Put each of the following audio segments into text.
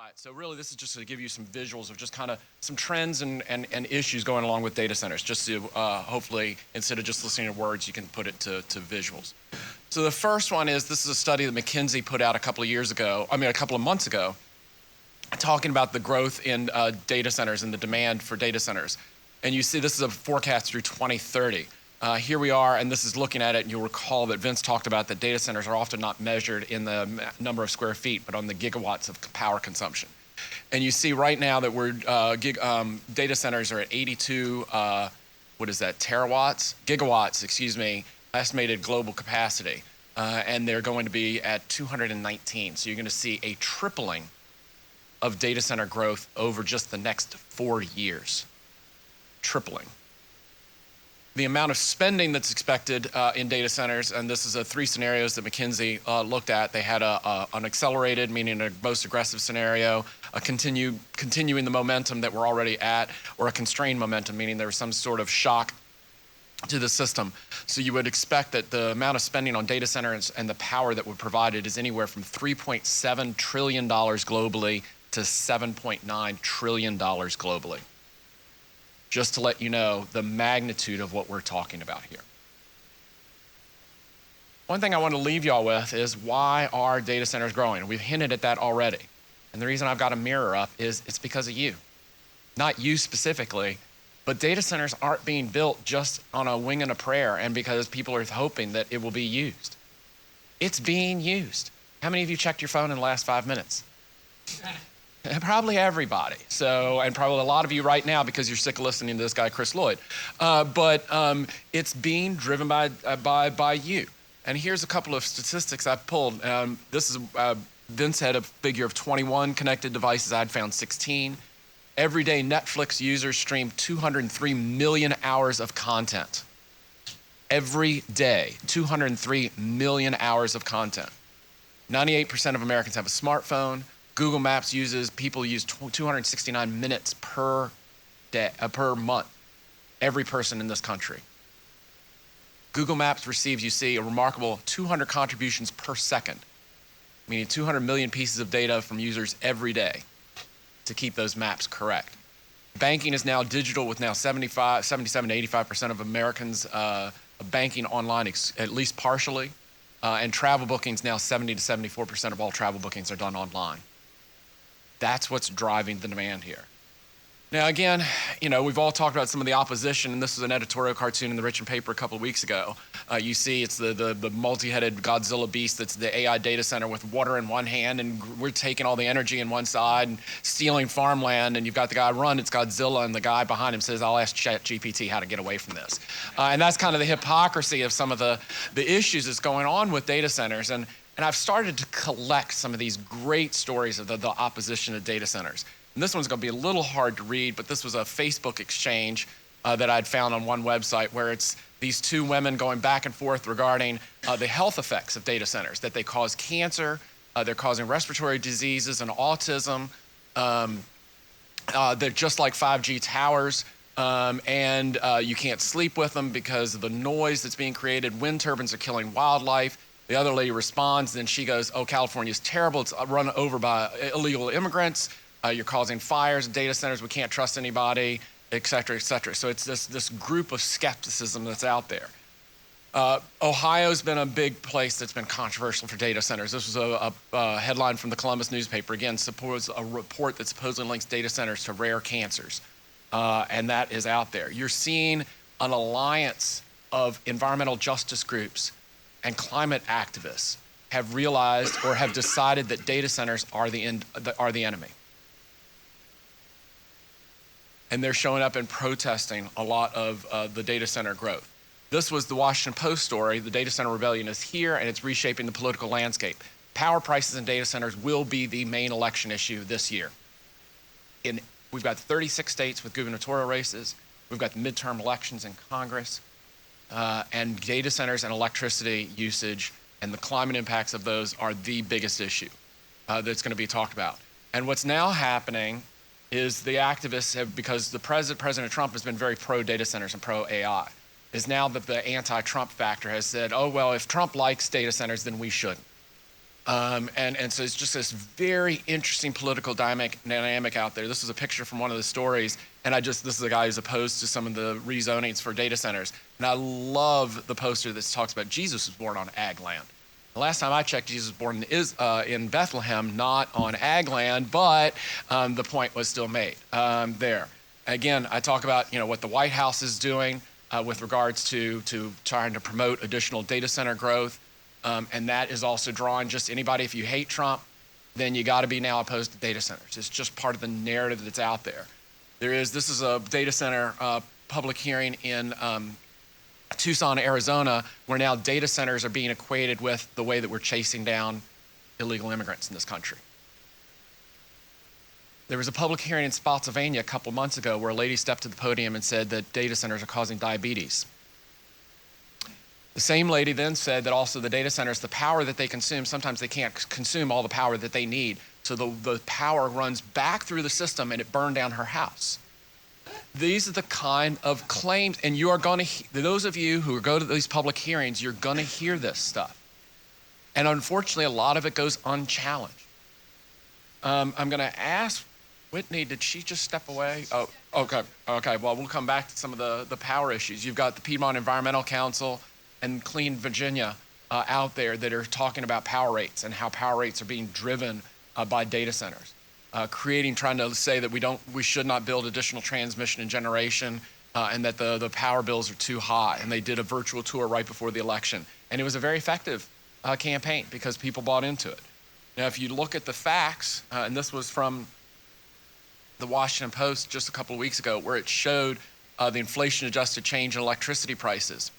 right, so really this is just to give you some visuals of just kind of some trends and issues going along with data centers, just to hopefully, instead of just listening to words, you can put it to visuals. So the first one is, this is a study that McKinsey put out a couple of months ago, talking about the growth in data centers and the demand for data centers. And you see this is a forecast through 2030. Here we are, and this is looking at it, and you'll recall that Vince talked about that data centers are often not measured in the number of square feet, but on the gigawatts of power consumption. And you see right now that we're data centers are at 82, gigawatts, excuse me, estimated global capacity. And they're going to be at 219. So you're going to see a tripling of data center growth over just the next 4 years. Tripling. The amount of spending that's expected in data centers, and this is 3 scenarios that McKinsey looked at. They had an accelerated, meaning a most aggressive scenario, a continuing the momentum that we're already at, or a constrained momentum, meaning there was some sort of shock to the system. So you would expect that the amount of spending on data centers and the power that would provide it is anywhere from $3.7 trillion globally to $7.9 trillion globally. Just to let you know the magnitude of what we're talking about here. One thing I want to leave y'all with is, why are data centers growing? We've hinted at that already. And the reason I've got a mirror up is it's because of you. Not you specifically, but data centers aren't being built just on a wing and a prayer and because people are hoping that it will be used. It's being used. How many of you checked your phone in the last 5 minutes? Probably everybody. So, and probably a lot of you right now because you're sick of listening to this guy, Chris Lloyd. But it's being driven by you. And here's a couple of statistics I've pulled. This is, Vince had a figure of 21 connected devices. I'd found 16. Every day, Netflix users stream 203 million hours of content. Every day, 203 million hours of content. 98% of Americans have a smartphone. Google Maps people use 269 minutes per day, per month, every person in this country. Google Maps receives, you see, a remarkable 200 contributions per second, meaning 200 million pieces of data from users every day to keep those maps correct. Banking is now digital, with now 77 to 85% of Americans banking online, at least partially. And travel bookings now, 70 to 74% of all travel bookings are done online. That's what's driving the demand here. Now again, we've all talked about some of the opposition, and this was an editorial cartoon in the Richmond paper a couple of weeks ago. You see it's the multi-headed Godzilla beast that's the AI data center with water in one hand, and we're taking all the energy in one side and stealing farmland, and you've got the guy it's Godzilla, and the guy behind him says, I'll ask ChatGPT how to get away from this. And that's kind of the hypocrisy of some of the issues that's going on with data centers. And I've started to collect some of these great stories of the opposition to data centers. And this one's going to be a little hard to read, but this was a Facebook exchange that I'd found on one website, where it's these 2 women going back and forth regarding the health effects of data centers, that they cause cancer, they're causing respiratory diseases and autism. They're just like 5G towers, and you can't sleep with them because of the noise that's being created. Wind turbines are killing wildlife. The other lady responds, then she goes, oh, California's terrible. It's run over by illegal immigrants. You're causing fires, data centers, we can't trust anybody, et cetera, et cetera. So it's this group of skepticism that's out there. Ohio's been a big place that's been controversial for data centers. This was a headline from the Columbus newspaper. Again, supports a report that supposedly links data centers to rare cancers. And that is out there. You're seeing an alliance of environmental justice groups and climate activists have realized or have decided that data centers are the enemy. And they're showing up and protesting a lot of the data center growth. This was the Washington Post story. The data center rebellion is here, and it's reshaping the political landscape. Power prices in data centers will be the main election issue this year. We've got 36 states with gubernatorial races. We've got the midterm elections in Congress. And data centers and electricity usage and the climate impacts of those are the biggest issue that's going to be talked about. And what's now happening is the activists have, because President Trump has been very pro data centers and pro AI, is now that the anti-Trump factor has said, oh, well, if Trump likes data centers, then we shouldn't. And so it's just this very interesting political dynamic out there. This is a picture from one of the stories, and this is a guy who's opposed to some of the rezonings for data centers. And I love the poster that talks about Jesus was born on ag land. The last time I checked, Jesus was born in Bethlehem, not on ag land, but the point was still made there. Again, I talk about what the White House is doing with regards to trying to promote additional data center growth. And that is also drawing just anybody. If you hate Trump, then you got to be now opposed to data centers. It's just part of the narrative that's out there. This is a data center public hearing in Tucson, Arizona, where now data centers are being equated with the way that we're chasing down illegal immigrants in this country. There was a public hearing in Spotsylvania a couple months ago where a lady stepped to the podium and said that data centers are causing diabetes. The same lady then said that also the data centers, the power that they consume, sometimes they can't consume all the power that they need. So the power runs back through the system and it burned down her house. These are the kind of claims, and you are going to, those of you who go to these public hearings, you're going to hear this stuff. And unfortunately, a lot of it goes unchallenged. I'm going to ask Whitney, did she just step away? Oh, okay. Okay, well, we'll come back to some of the power issues. You've got the Piedmont Environmental Council and Clean Virginia out there that are talking about power rates and how power rates are being driven by data centers, trying to say that we should not build additional transmission and generation, and that the power bills are too high. And they did a virtual tour right before the election, and it was a very effective campaign because people bought into it. Now, if you look at the facts, and this was from the Washington Post just a couple of weeks ago, where it showed the inflation-adjusted change in electricity prices.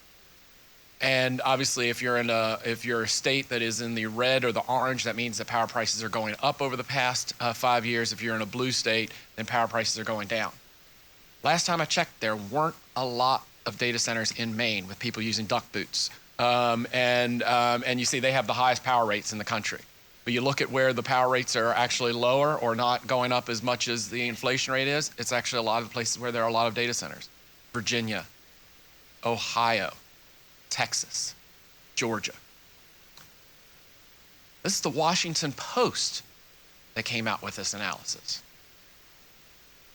And obviously, if you're a state that is in the red or the orange, that means that power prices are going up over the past 5 years. If you're in a blue state, then power prices are going down. Last time I checked, there weren't a lot of data centers in Maine with people using duck boots. And you see they have the highest power rates in the country. But you look at where the power rates are actually lower or not going up as much as the inflation rate is, it's actually a lot of the places where there are a lot of data centers. Virginia, Ohio, Texas, Georgia. This is the Washington Post that came out with this analysis.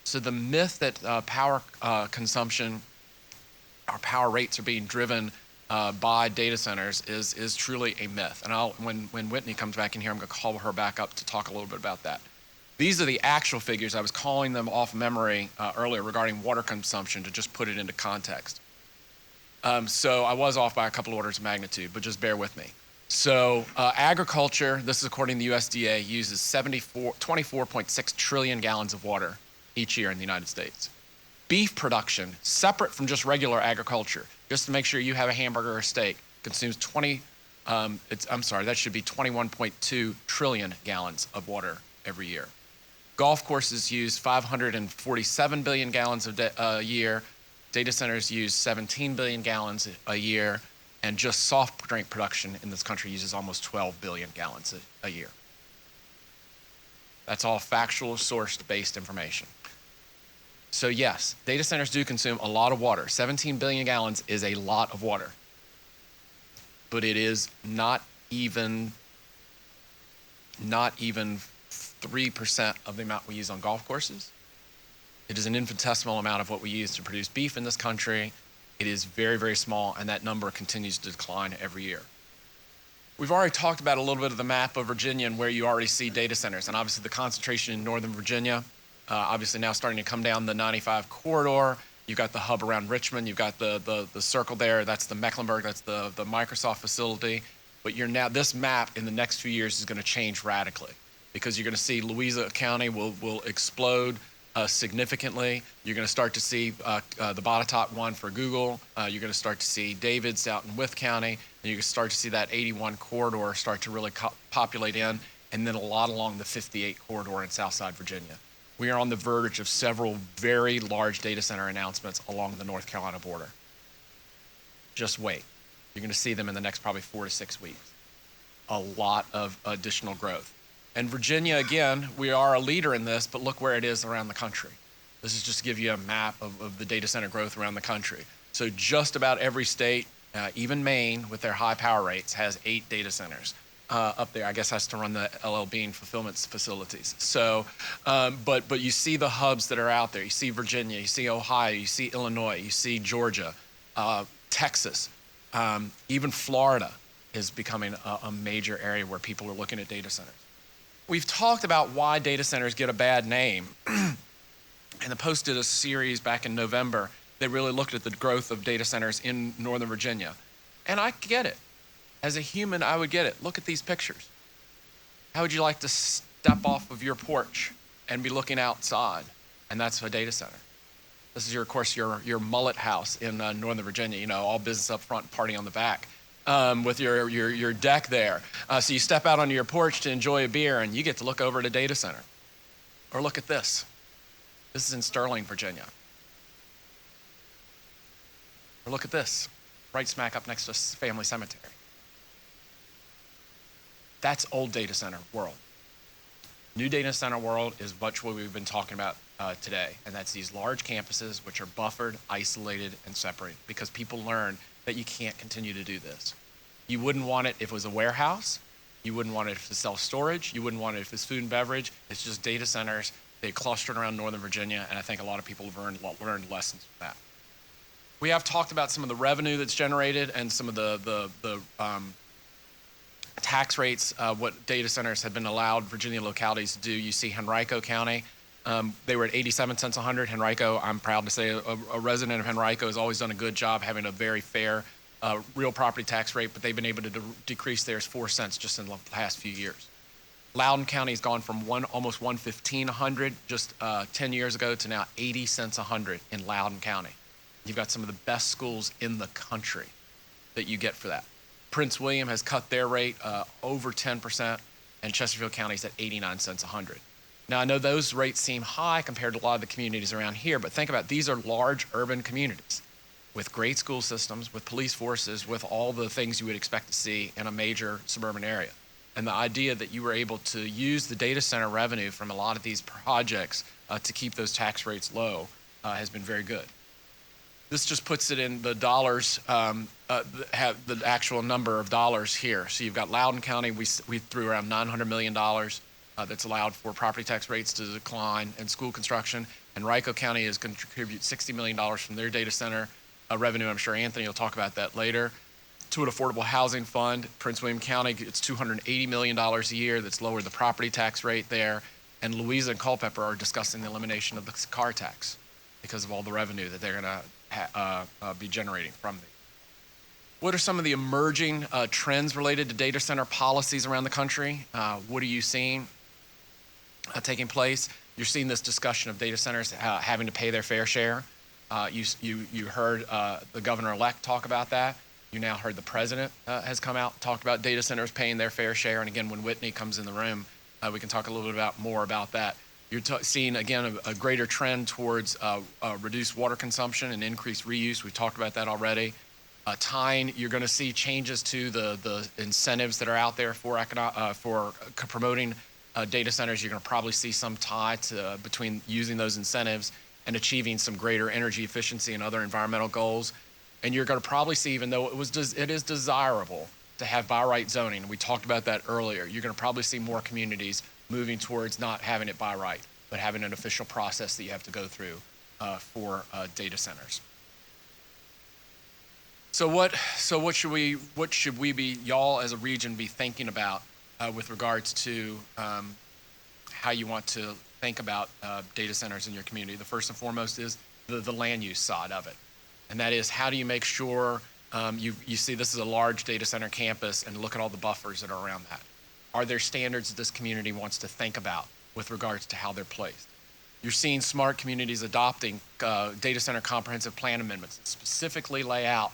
So the myth that power consumption, our power rates are being driven by data centers is truly a myth. And when Whitney comes back in here, I'm going to call her back up to talk a little bit about that. These are the actual figures. I was calling them off memory earlier regarding water consumption to just put it into context. So I was off by a couple orders of magnitude, but just bear with me. So agriculture, this is according to the USDA, uses 24.6 trillion gallons of water each year in the United States. Beef production, separate from just regular agriculture, just to make sure you have a hamburger or steak, consumes 21.2 trillion gallons of water every year. Golf courses use 547 billion gallons a year. Data centers use 17 billion gallons a year, and just soft drink production in this country uses almost 12 billion gallons a year. That's all factual, source-based information. So yes, data centers do consume a lot of water. 17 billion gallons is a lot of water. But it is not even 3% of the amount we use on golf courses. It is an infinitesimal amount of what we use to produce beef in this country. It is very, very small, and that number continues to decline every year. We've already talked about a little bit of the map of Virginia and where you already see data centers, and obviously the concentration in Northern Virginia. Obviously now starting to come down the 95 corridor. You've got the hub around Richmond. You've got the circle there. That's the Mecklenburg. That's the Microsoft facility. But this map in the next few years is going to change radically because you're going to see Louisa County will explode significantly. You're going to start to see the Botetourt one for Google. You're going to start to see David's out in Wythe County. And you're going to start to see that 81 corridor start to really populate in, and then a lot along the 58 corridor in Southside Virginia. We are on the verge of several very large data center announcements along the North Carolina border. Just wait. You're going to see them in the next probably 4 to 6 weeks. A lot of additional growth. And Virginia, again, we are a leader in this, but look where it is around the country. This is just to give you a map of the data center growth around the country. So just about every state, even Maine, with their high power rates, has 8 data centers. up there, I guess, has to run the LL Bean fulfillment facilities. So, but you see the hubs that are out there. You see Virginia, you see Ohio, you see Illinois, you see Georgia, Texas, even Florida is becoming a major area where people are looking at data centers. We've talked about why data centers get a bad name. And the Post did a series back in November that really looked at the growth of data centers in Northern Virginia. And I get it. As a human, I would get it. Look at these pictures. How would you like to step off of your porch and be looking outside? And that's a data center. This is, of course, your mullet house in Northern Virginia, you know, all business up front, party on the back, with your deck there. So you step out onto your porch to enjoy a beer, and you get to look over at a data center. Or look at this. This is in Sterling, Virginia. Or look at this, right smack up next to a family cemetery. That's old data center world. New data center world is much what we've been talking about today, and that's these large campuses which are buffered, isolated, and separated, because people learn that you can't continue to do this. You wouldn't want it if it was a warehouse. You wouldn't want it if it's self-storage. You wouldn't want it if it's food and beverage. It's just data centers. They clustered around Northern Virginia, and I think a lot of people have learned lessons from that. We have talked about some of the revenue that's generated and some of the tax rates, what data centers have been allowed Virginia localities to do. You see Henrico County, they were at 87 cents a hundred. Henrico, I'm proud to say, a resident of Henrico has always done a good job having a very fair real property tax rate, but they've been able to decrease theirs 4 cents just in the past few years. Loudoun County has gone from almost 115 a hundred just 10 years ago to now 80 cents a hundred in Loudoun County. You've got some of the best schools in the country that you get for that. Prince William has cut their rate over 10%, and Chesterfield County is at 89 cents a hundred. Now, I know those rates seem high compared to a lot of the communities around here, but think about it, these are large urban communities with great school systems, with police forces, with all the things you would expect to see in a major suburban area. And the idea that you were able to use the data center revenue from a lot of these projects to keep those tax rates low has been very good. This just puts it in the dollars, have the actual number of dollars here. So you've got Loudoun County, we threw around $900 million that's allowed for property tax rates to decline and school construction. And Henrico County is going to contribute $60 million from their data center revenue. I'm sure Anthony will talk about that later. To an affordable housing fund, Prince William County gets $280 million a year. That's lowered the property tax rate there. And Louisa and Culpeper are discussing the elimination of the car tax because of all the revenue that they're going to be generating from it. What are some of the emerging trends related to data center policies around the country? What are you seeing taking place? You're seeing this discussion of data centers having to pay their fair share. You heard the governor-elect talk about that. You now heard the president has come out and talked about data centers paying their fair share. And again, when Whitney comes in the room, we can talk a little bit more about that. You're seeing, again, a greater trend towards reduced water consumption and increased reuse. We've talked about that already. Tying, you're going to see changes to the incentives that are out there for promoting data centers. You're going to probably see some tie between using those incentives and achieving some greater energy efficiency and other environmental goals. And you're going to probably see, even though it is desirable to have by right zoning, and we talked about that earlier, you're going to probably see more communities moving towards not having it by right, but having an official process that you have to go through for data centers. So what should we be, y'all as a region, be thinking about with regards to how you want to think about data centers in your community? The first and foremost is the land use side of it. And that is, how do you make sure you see this is a large data center campus, and look at all the buffers that are around that. Are there standards that this community wants to think about with regards to how they're placed? You're seeing smart communities adopting data center comprehensive plan amendments that specifically lay out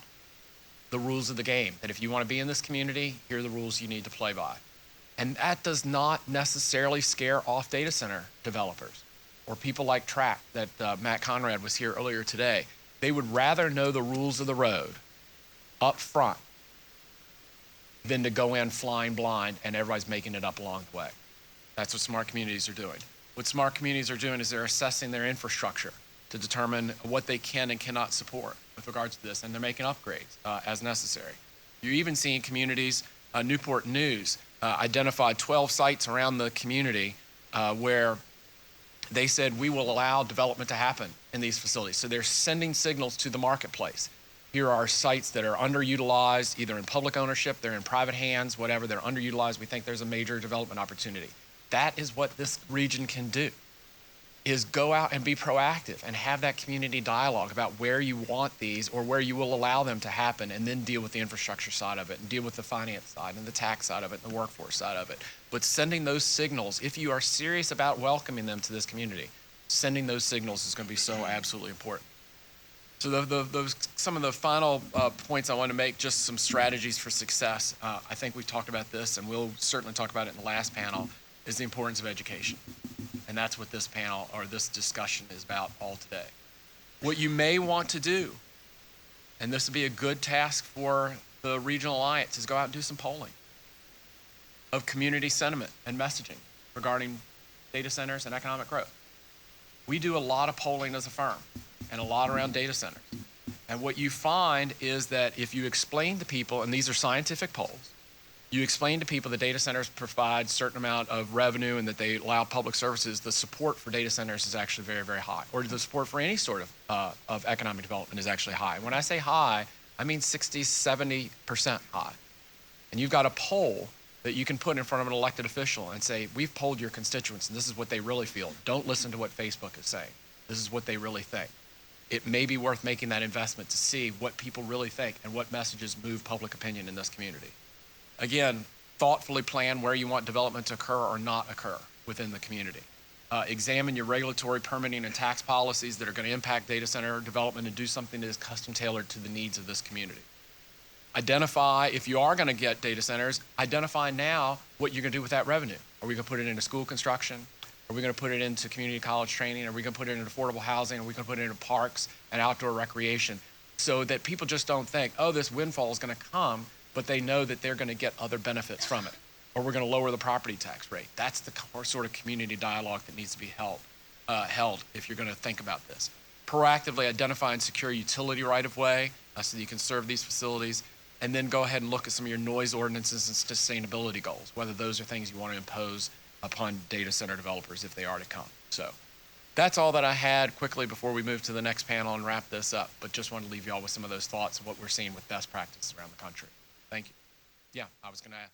the rules of the game, that if you want to be in this community, here are the rules you need to play by. And that does not necessarily scare off data center developers or people like Track that Matt Conrad was here earlier today. They would rather know the rules of the road up front than to go in flying blind and everybody's making it up along the way. That's what smart communities are doing. What smart communities are doing is they're assessing their infrastructure to determine what they can and cannot support with regards to this, and they're making upgrades as necessary. You're even seeing communities, Newport News identified 12 sites around the community where they said we will allow development to happen in these facilities. So they're sending signals to the marketplace. Here are sites that are underutilized, either in public ownership, they're in private hands, whatever, they're underutilized. We think there's a major development opportunity. That is what this region can do, is go out and be proactive and have that community dialogue about where you want these or where you will allow them to happen, and then deal with the infrastructure side of it and deal with the finance side and the tax side of it and the workforce side of it. But sending those signals, if you are serious about welcoming them to this community, sending those signals is going to be so absolutely important. So those some of the final points I want to make, just some strategies for success. I think we've talked about this, and we'll certainly talk about it in the last panel, is the importance of education. And that's what this panel or this discussion is about all today. What you may want to do, and this would be a good task for the Regional Alliance, is go out and do some polling of community sentiment and messaging regarding data centers and economic growth. We do a lot of polling as a firm and a lot around data centers. And what you find is that if you explain to people, and these are scientific polls, you explain to people that data centers provide a certain amount of revenue and that they allow public services, the support for data centers is actually very, very high. Or the support for any sort of economic development is actually high. When I say high, I mean 60, 70% high. And you've got a poll that you can put in front of an elected official and say, we've polled your constituents and this is what they really feel. Don't listen to what Facebook is saying. This is what they really think. It may be worth making that investment to see what people really think and what messages move public opinion in this community. Again, thoughtfully plan where you want development to occur or not occur within the community. Examine your regulatory, permitting, and tax policies that are going to impact data center development, and do something that is custom tailored to the needs of this community. Identify, if you are going to get data centers, identify now what you're going to do with that revenue. Are we going to put it into school construction? Are we going to put it into community college training? Are we going to put it into affordable housing? Are we going to put it into parks and outdoor recreation? So that people just don't think, oh, this windfall is going to come, but they know that they're going to get other benefits from it. Or we're going to lower the property tax rate. That's the sort of community dialogue that needs to be held if you're going to think about this. Proactively identify and secure utility right-of-way so that you can serve these facilities, and then go ahead and look at some of your noise ordinances and sustainability goals, whether those are things you want to impose upon data center developers if they are to come. So that's all that I had quickly before we move to the next panel and wrap this up, but just wanted to leave you all with some of those thoughts of what we're seeing with best practices around the country. Thank you. Yeah, I was going to ask.